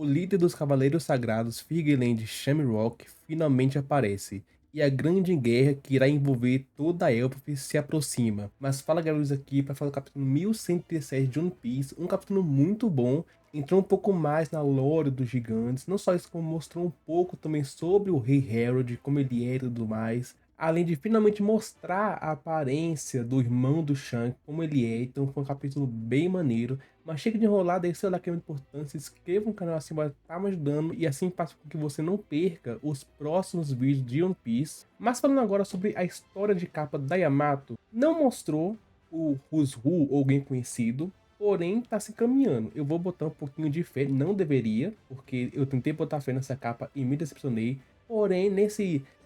O líder dos Cavaleiros Sagrados, Firgalland Shamrock, finalmente aparece, e a grande guerra que irá envolver toda a Elbaf se aproxima. Mas fala galera aqui para falar do capítulo 1137 de One Piece, um capítulo muito bom, entrou um pouco mais na lore dos gigantes, não só isso como mostrou um pouco também sobre o Rei Harold, como ele era e tudo mais. Além de finalmente mostrar a aparência do irmão do Shanks, como ele é, então foi um capítulo bem maneiro. Mas chega de enrolar, deixe seu like, é muito importante, se inscreva no canal assim para estar me ajudando e assim faça com que você não perca os próximos vídeos de One Piece. Mas falando agora sobre a história de capa da Yamato, não mostrou o Who's Who ou alguém conhecido, porém tá se encaminhando. Eu vou botar um pouquinho de fé, não deveria, porque eu tentei botar fé nessa capa e me decepcionei. Porém,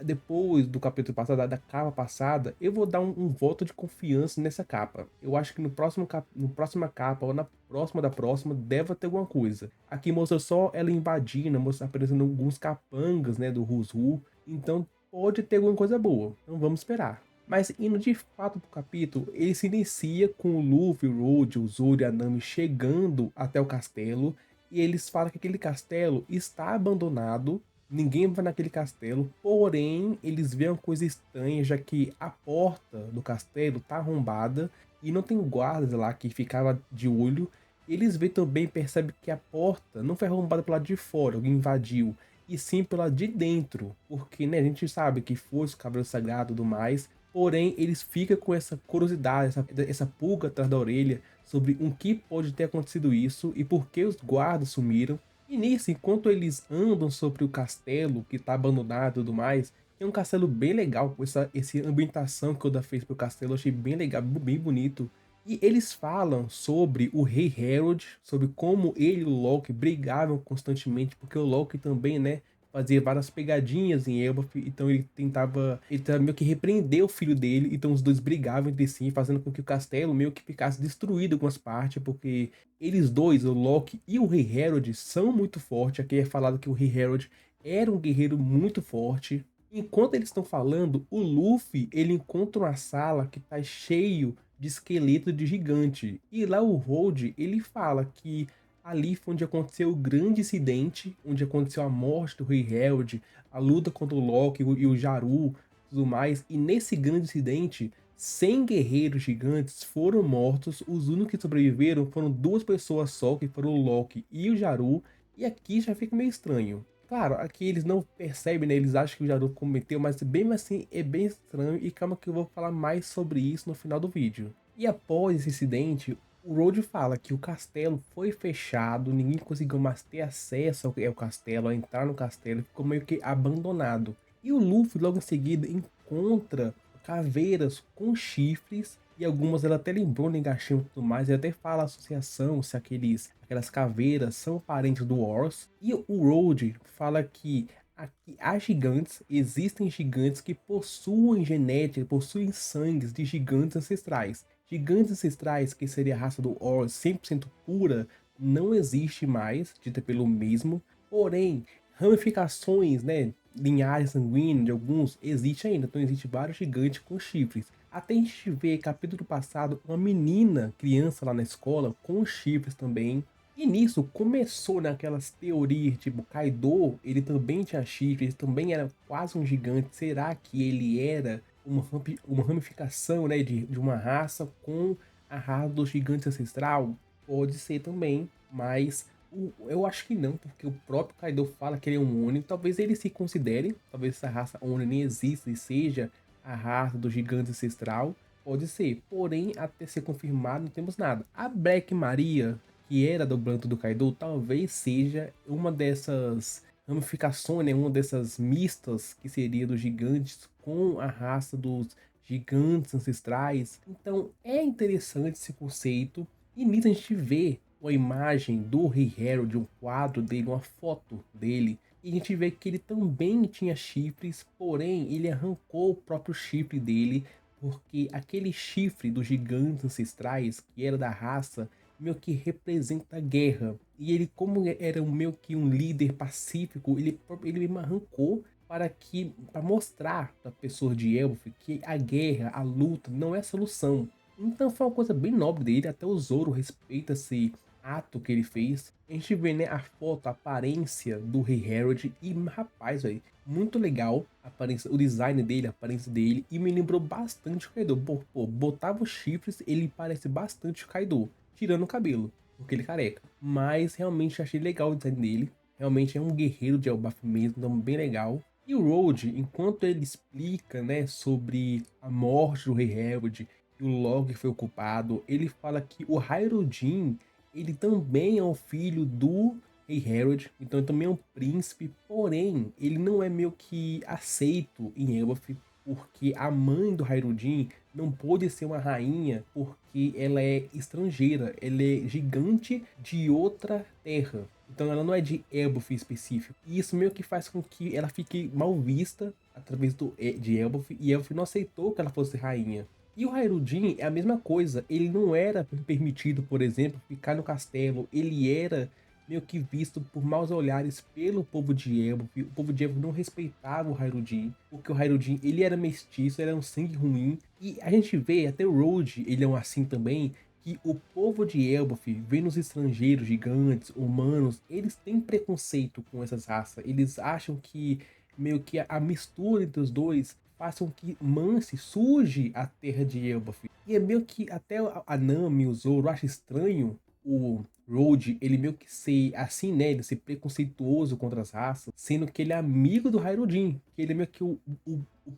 depois do capítulo passado, da capa passada, eu vou dar um voto de confiança nessa capa. Eu acho que no próxima capa ou na próxima da próxima deve ter alguma coisa. Aqui mostra só ela invadindo, mostra aparecendo alguns capangas, né, do Who's Who. Então pode ter alguma coisa boa. Então vamos esperar. Mas indo de fato pro capítulo, ele se inicia com o Luffy, o Road, o Zoro e a Nami chegando até o castelo. E eles falam que aquele castelo está abandonado, ninguém vai naquele castelo, porém eles veem uma coisa estranha, já que a porta do castelo tá arrombada e não tem guardas lá que ficava de olho. Eles veem também, percebem que a porta não foi arrombada pelo lado de fora, alguém invadiu, e sim pelo lado de dentro, porque né, a gente sabe que foi o Cavaleiro Sagrado e tudo mais, porém eles ficam com essa curiosidade, essa pulga atrás da orelha sobre o que pode ter acontecido isso e por que os guardas sumiram. E nisso, enquanto eles andam sobre o castelo que tá abandonado e tudo mais, é um castelo bem legal, com essa ambientação que o Oda fez pro castelo, eu achei bem legal, bem bonito. E eles falam sobre o Rei Harold, sobre como ele e o Loki brigavam constantemente, porque o Loki também, né, fazia várias pegadinhas em Elbaf, então ele tentava meio que repreender o filho dele, então os dois brigavam entre si, fazendo com que o castelo meio que ficasse destruído em algumas partes, porque eles dois, o Loki e o Rei Harold, são muito fortes. Aqui é falado que o Rei Harold era um guerreiro muito forte. Enquanto eles estão falando, o Luffy, ele encontra uma sala que tá cheio de esqueleto de gigante. E lá o Road, ele fala que ali foi onde aconteceu o grande incidente, onde aconteceu a morte do Rei Harold, a luta contra o Loki e o Jaru, tudo mais. E nesse grande incidente, 100 guerreiros gigantes foram mortos, os únicos que sobreviveram foram duas pessoas só, que foram o Loki e o Jaru, e aqui já fica meio estranho. Claro, aqui eles não percebem, né? Eles acham que o Jaru cometeu, mas bem assim é bem estranho, e calma que eu vou falar mais sobre isso no final do vídeo. E após esse incidente, o Road fala que o castelo foi fechado, ninguém conseguiu mais ter acesso ao castelo, a entrar no castelo, ficou meio que abandonado. E o Luffy logo em seguida encontra caveiras com chifres, e algumas ela até lembrou Nigashima e tudo mais, e até fala a associação, se aquelas caveiras são parentes do Horus. E o Road fala que aqui há gigantes, existem gigantes que possuem genética, possuem sangues de gigantes ancestrais. Gigantes ancestrais, que seria a raça do Horus 100% pura, não existe mais, dita pelo mesmo. Porém, ramificações, né, linhagem sanguínea de alguns existe ainda, então existe vários gigantes com chifres. Até a gente vê capítulo passado uma menina, criança lá na escola com chifres também. E nisso começou naquelas teorias, tipo, Kaido, ele também tinha chifres, ele também era quase um gigante. Será que ele era uma ramificação, né, de uma raça com a raça dos gigantes ancestral? Pode ser também, mas eu acho que não, porque o próprio Kaido fala que ele é um Oni. Talvez ele se considere, talvez essa raça Oni nem exista e seja a raça do gigante ancestral. Pode ser, porém, até ser confirmado, não temos nada. A Black Maria, que era do bando do Kaido, talvez seja uma dessas ramificações, né? Uma dessas mistas que seria dos gigantes com a raça dos gigantes ancestrais. Então é interessante esse conceito. E nisso a gente vê uma imagem do Rei Harold, um quadro dele, uma foto dele. E a gente vê que ele também tinha chifres, porém ele arrancou o próprio chifre dele, porque aquele chifre dos gigantes ancestrais, que era da raça, meio que representa a guerra. E ele, como era meio que um líder pacífico, ele mesmo arrancou para mostrar para pessoas de Elbaf que a guerra, a luta não é a solução. Então foi uma coisa bem nobre dele, até o Zoro respeita ato que ele fez. A gente vê, né, a foto, a aparência do Rei Harold e, rapaz, velho, muito legal a aparência, o design dele, a aparência dele, e me lembrou bastante o Kaido. Pô, botava os chifres, ele parece bastante o Kaido, tirando o cabelo, porque ele é careca. Mas realmente achei legal o design dele. Realmente é um guerreiro de Elbaf mesmo, então bem legal. E o Road, enquanto ele explica, né, sobre a morte do Rei Harold e o Log foi ocupado, ele fala que o Hyrule ele também é um filho do Rei Harold, então ele também é um príncipe, porém, ele não é meio que aceito em Elbaf, porque a mãe do Hyrule não pôde ser uma rainha porque ela é estrangeira, ela é gigante de outra terra. Então ela não é de Elbaf em específico. E isso meio que faz com que ela fique mal vista através de Elbaf, e Elbaf não aceitou que ela fosse rainha. E o Hyrule é a mesma coisa, ele não era permitido, por exemplo, ficar no castelo, ele era meio que visto por maus olhares pelo povo de Elbaf. O povo de Elbaf não respeitava o Hyrule, porque o Hyrule, ele era mestiço, ele era um sangue ruim, e a gente vê, até o Road, ele é um assim também, que o povo de Elbaf, vendo os estrangeiros, gigantes, humanos, eles têm preconceito com essas raças, eles acham que meio que a mistura entre os dois façam que Mance surge a terra de Elbaf. E é meio que até a Nami, o Zoro, acha estranho o Road, ele meio que ser assim, né? Ele ser preconceituoso contra as raças, sendo que ele é amigo do Hyrule, que ele é meio que o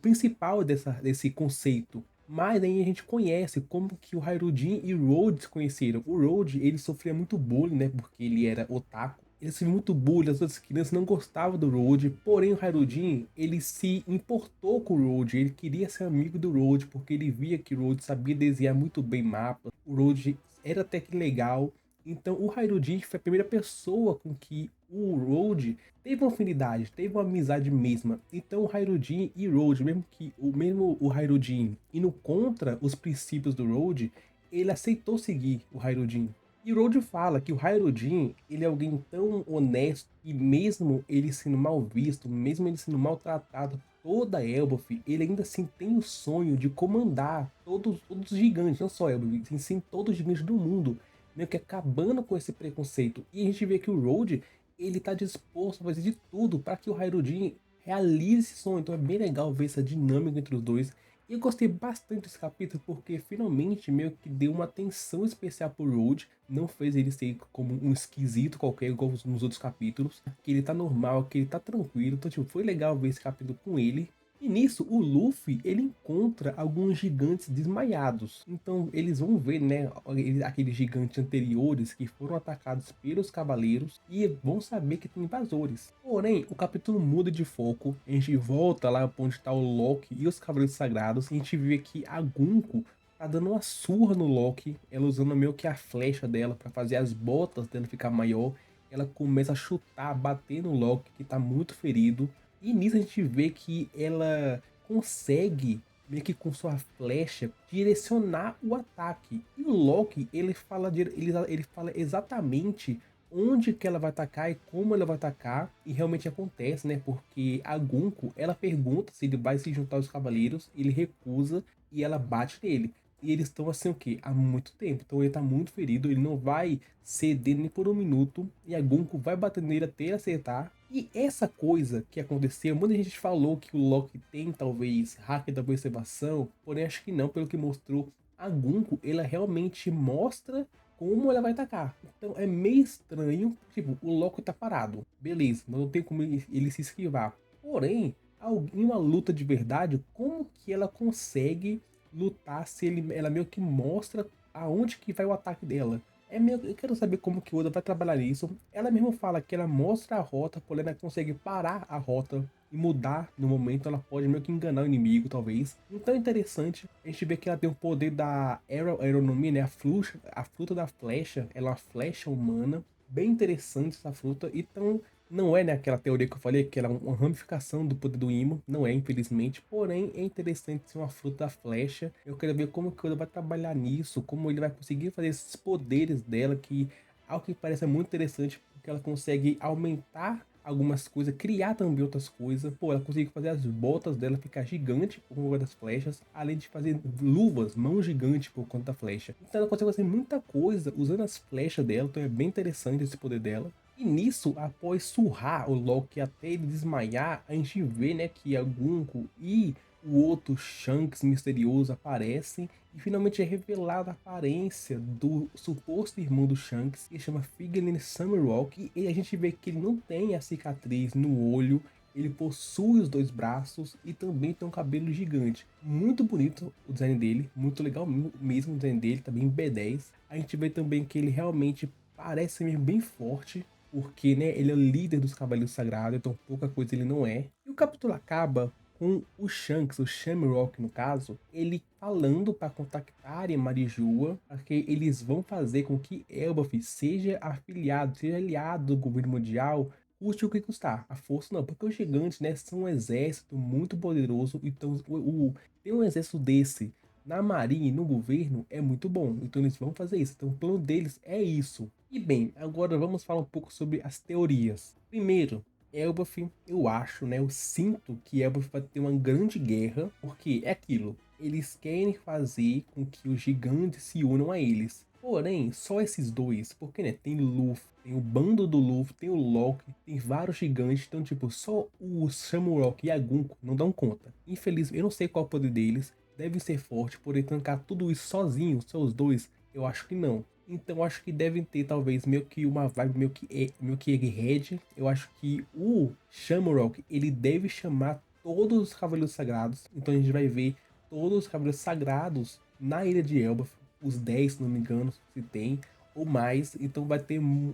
principal desse conceito. Mas aí a gente conhece como que o Hyrule e o Road se conheceram. O Road, ele sofria muito bullying, né? Porque ele era otaku. Ele sofreu muito bullying, as outras crianças não gostavam do Road, porém o Hyrule, ele se importou com o Road, ele queria ser amigo do Road, porque ele via que o Road sabia desenhar muito bem mapas, o Road era até que legal, então o Hyrule foi a primeira pessoa com que o Road teve uma afinidade, teve uma amizade mesma. Então o Hyrule e o Road, mesmo o Hyrule indo contra os princípios do Road, ele aceitou seguir o Hyrule. E o Road fala que o Hyrule, ele é alguém tão honesto e mesmo ele sendo mal visto, mesmo ele sendo maltratado por toda Elbaf, ele ainda assim tem o sonho de comandar todos os gigantes, não só Elbaf, sim todos os gigantes do mundo, meio que acabando com esse preconceito. E a gente vê que o Road, ele tá disposto a fazer de tudo para que o Hyrule realize esse sonho. Então é bem legal ver essa dinâmica entre os dois. E eu gostei bastante desse capítulo porque finalmente meio que deu uma atenção especial pro Road, não fez ele ser como um esquisito qualquer igual nos outros capítulos, que ele tá normal, que ele tá tranquilo, então tipo, foi legal ver esse capítulo com ele. E nisso, o Luffy, ele encontra alguns gigantes desmaiados. Então, eles vão ver, né, aqueles gigantes anteriores que foram atacados pelos cavaleiros e vão saber que tem invasores. Porém, o capítulo muda de foco. A gente volta lá onde está o Loki e os cavaleiros sagrados. E a gente vê que a Gunko tá dando uma surra no Loki, ela usando meio que a flecha dela para fazer as botas dela ficar maior. Ela começa a chutar, bater no Loki, que tá muito ferido. E nisso a gente vê que ela consegue, meio que com sua flecha, direcionar o ataque. E o Loki, ele fala exatamente onde que ela vai atacar e como ela vai atacar. E realmente acontece, né? Porque a Gunko, ela pergunta se ele vai se juntar aos cavaleiros, ele recusa e ela bate nele. E eles estão assim o quê? Há muito tempo. Então ele tá muito ferido, ele não vai ceder nem por um minuto. E a Gunko vai bater nele até ele acertar. E essa coisa que aconteceu, muita gente falou que o Loki tem talvez hack da observação, porém acho que não, pelo que mostrou. A Gunko, ela realmente mostra como ela vai atacar. Então é meio estranho, tipo, o Loki tá parado, beleza, mas não tem como ele se esquivar. Porém, em uma luta de verdade, como que ela consegue lutar se ela meio que mostra aonde que vai o ataque dela? Eu quero saber como que o Oda vai trabalhar isso. Ela mesmo fala que ela mostra a rota, porém ela consegue parar a rota e mudar no momento. Ela pode meio que enganar o inimigo, talvez. Então é interessante. A gente vê que ela tem o poder da aeronomia, né? A fruta da flecha. Ela é uma flecha humana. Bem interessante essa fruta. Então não é, né, aquela teoria que eu falei, que ela é uma ramificação do poder do Imo. Não é, infelizmente. Porém, é interessante ser uma fruta da flecha. Eu quero ver como que ele vai trabalhar nisso, como ele vai conseguir fazer esses poderes dela, que algo que parece muito interessante, porque ela consegue aumentar algumas coisas, criar também outras coisas. Pô, ela conseguiu fazer as botas dela ficar gigante por conta das flechas, além de fazer luvas, mãos gigantes por conta da flecha. Então ela consegue fazer muita coisa usando as flechas dela, então é bem interessante esse poder dela. E nisso, após surrar o Loki até ele desmaiar, a gente vê, né, que a Gunko e o outro Shanks misterioso aparecem e finalmente é revelada a aparência do suposto irmão do Shanks, que chama Figolin Summerwalk, e a gente vê que ele não tem a cicatriz no olho, ele possui os dois braços e também tem um cabelo gigante. Muito bonito o design dele, muito legal mesmo o design dele, tá bem B10. A gente vê também que ele realmente parece mesmo bem forte, porque, né, ele é o líder dos Cavaleiros Sagrados, então pouca coisa ele não é. E o capítulo acaba com o Shanks, o Shamrock no caso, ele falando para contactarem Marijua, porque eles vão fazer com que Elbaf seja afiliado, seja aliado do governo mundial, custe o que custar. A força não, porque os gigantes, né, são um exército muito poderoso, então ter um exército desse na marinha e no governo é muito bom, então eles vão fazer isso, então o plano deles é isso. E bem, agora vamos falar um pouco sobre as teorias. Primeiro, Elbaf, eu acho, né? Eu sinto que Elbaf vai ter uma grande guerra, porque é aquilo. Eles querem fazer com que os gigantes se unam a eles. Porém, só esses dois, porque né, tem Luffy, tem o bando do Luffy, tem o Loki, tem vários gigantes, então tipo, só o Shamrock e a Gunko não dão conta. Infelizmente, eu não sei qual é o poder deles, devem ser fortes, poder tancar tudo isso sozinhos, só os dois, eu acho que não. Então acho que devem ter talvez meio que uma vibe meio que Egghead. Eu acho que o Shamrock ele deve chamar todos os Cavaleiros Sagrados. Então a gente vai ver todos os Cavaleiros Sagrados na Ilha de Elbaf. Os 10, se não me engano, se tem ou mais. Então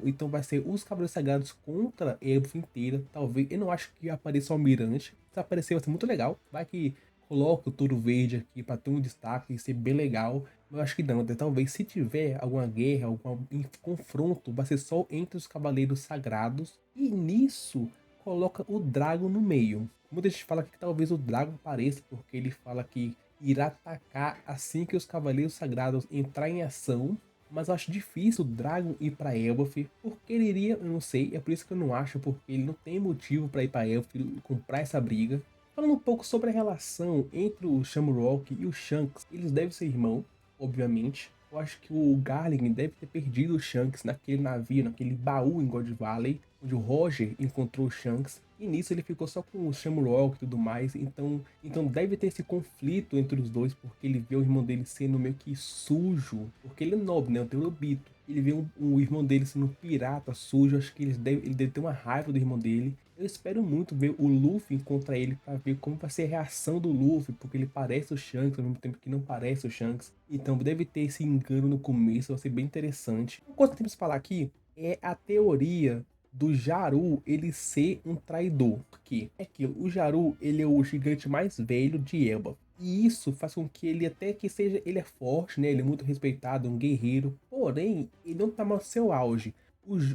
então vai ser os Cavaleiros Sagrados contra Elbaf inteira. Talvez eu não acho que apareça o Almirante. Se aparecer vai ser muito legal. Vai que coloca o Touro Verde aqui para ter um destaque e ser bem legal. Mas eu acho que não, talvez se tiver alguma guerra, algum confronto, vai ser só entre os Cavaleiros Sagrados. E nisso coloca o Dragon no meio. Muita gente fala que talvez o Dragon apareça, porque ele fala que irá atacar assim que os Cavaleiros Sagrados entrar em ação. Mas eu acho difícil o Dragon ir para Elbaf, porque ele iria, eu não sei, é por isso que eu não acho, porque ele não tem motivo para ir para Elbaf comprar essa briga. Falando um pouco sobre a relação entre o Shamrock e o Shanks, eles devem ser irmãos, obviamente. Eu acho que o Garling deve ter perdido o Shanks naquele navio, naquele baú em God Valley, onde o Roger encontrou o Shanks. E nisso ele ficou só com o Shamrock e tudo mais. Então deve ter esse conflito entre os dois, porque ele vê o irmão dele sendo meio que sujo. Porque ele é nobre, né? O Teorobito. Ele vê o irmão dele sendo um pirata sujo. Acho que ele deve ter uma raiva do irmão dele. Eu espero muito ver o Luffy encontrar ele para ver como vai ser a reação do Luffy, porque ele parece o Shanks ao mesmo tempo que não parece o Shanks. Então deve ter esse engano no começo, vai ser bem interessante. Uma coisa que temos que falar aqui é a teoria do Jaru ele ser um traidor. Porque é aquilo, o Jaru ele é o gigante mais velho de Elba. E isso faz com que ele até que seja, ele é forte, né? Ele é muito respeitado, um guerreiro. Porém, ele não tá no seu auge.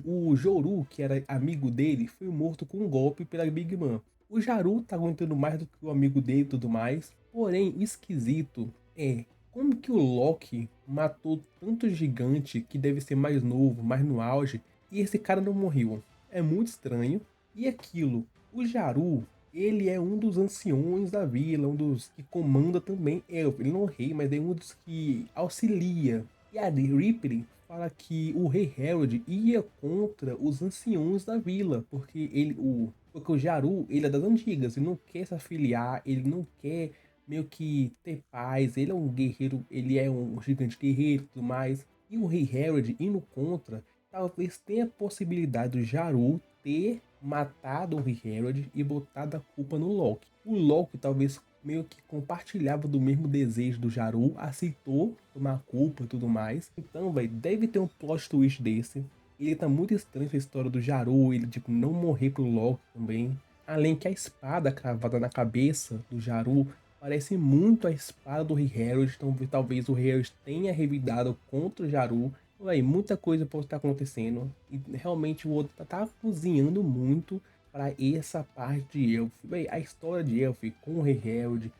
O Joru, que era amigo dele, foi morto com um golpe pela Big Mom. O Jaru tá aguentando mais do que o amigo dele e tudo mais. Porém, o esquisito é como que o Loki matou tanto gigante que deve ser mais novo, mais no auge, e esse cara não morreu. É muito estranho. E aquilo, o Jaru, ele é um dos anciões da vila, um dos que comanda também Elf. Ele não é o rei, mas é um dos que auxilia. E a Ripley fala que o rei Harold ia contra os anciões da vila, porque o Jaru, ele é das antigas, ele não quer se afiliar, ele não quer meio que ter paz, ele é um guerreiro, ele é um gigante guerreiro e tudo mais. E o rei Harold indo contra, talvez tenha a possibilidade do Jaru ter matado o rei Harold e botado a culpa no Loki. O Loki talvez meio que compartilhava do mesmo desejo do Jaru, aceitou tomar a culpa e tudo mais. Então, velho, deve ter um plot twist desse. Ele tá muito estranho essa história do Jaru, ele tipo não morrer pro Loki também. Além que a espada cravada na cabeça do Jaru parece muito a espada do rei Harold, então talvez o rei Harold tenha revidado contra o Jaru. Véi, muita coisa pode estar acontecendo e realmente o outro tá cozinhando muito para essa parte de Elf. Véi, a história de Elf com o rei Harold,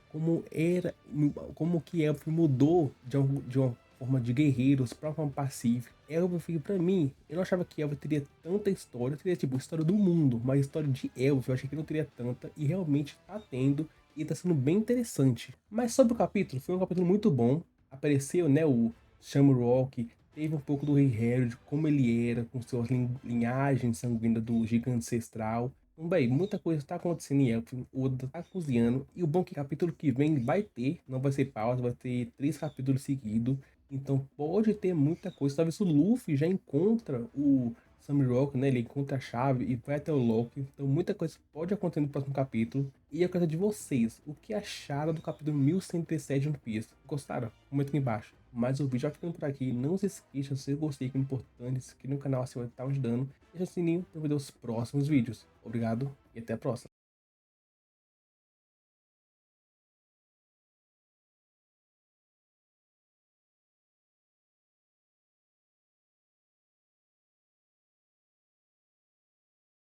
como que Elf mudou de uma forma de guerreiros pra forma pacífica. Elbaf, pra mim, eu não achava que Elbaf teria tanta história, teria tipo história do mundo, mas história de Elbaf eu achei que não teria tanta, e realmente tá tendo, e tá sendo bem interessante. Mas sobre o capítulo, foi um capítulo muito bom. Apareceu, né, o Shamrock, teve um pouco do Rei Harold, como ele era, com sua linhagem sanguínea do gigante ancestral. Então, bem, muita coisa está acontecendo em Elfen, o Oda tá cozinhando, e o bom é que capítulo que vem vai ter, não vai ser pausa, vai ter 3 capítulos seguidos, então pode ter muita coisa. Talvez o Luffy já encontra o Samrock, né, ele encontra a chave e vai até o Loki, então muita coisa pode acontecer no próximo capítulo. E eu quero saber de vocês, o que acharam do capítulo 1107 de One Piece? Gostaram? Comenta aqui embaixo. Mas o vídeo vai ficando por aqui. Não se esqueça, se você gostei, que é importante, se inscreva no canal, se vai estar ajudando. Deixa o sininho para ver os próximos vídeos. Obrigado e até a próxima.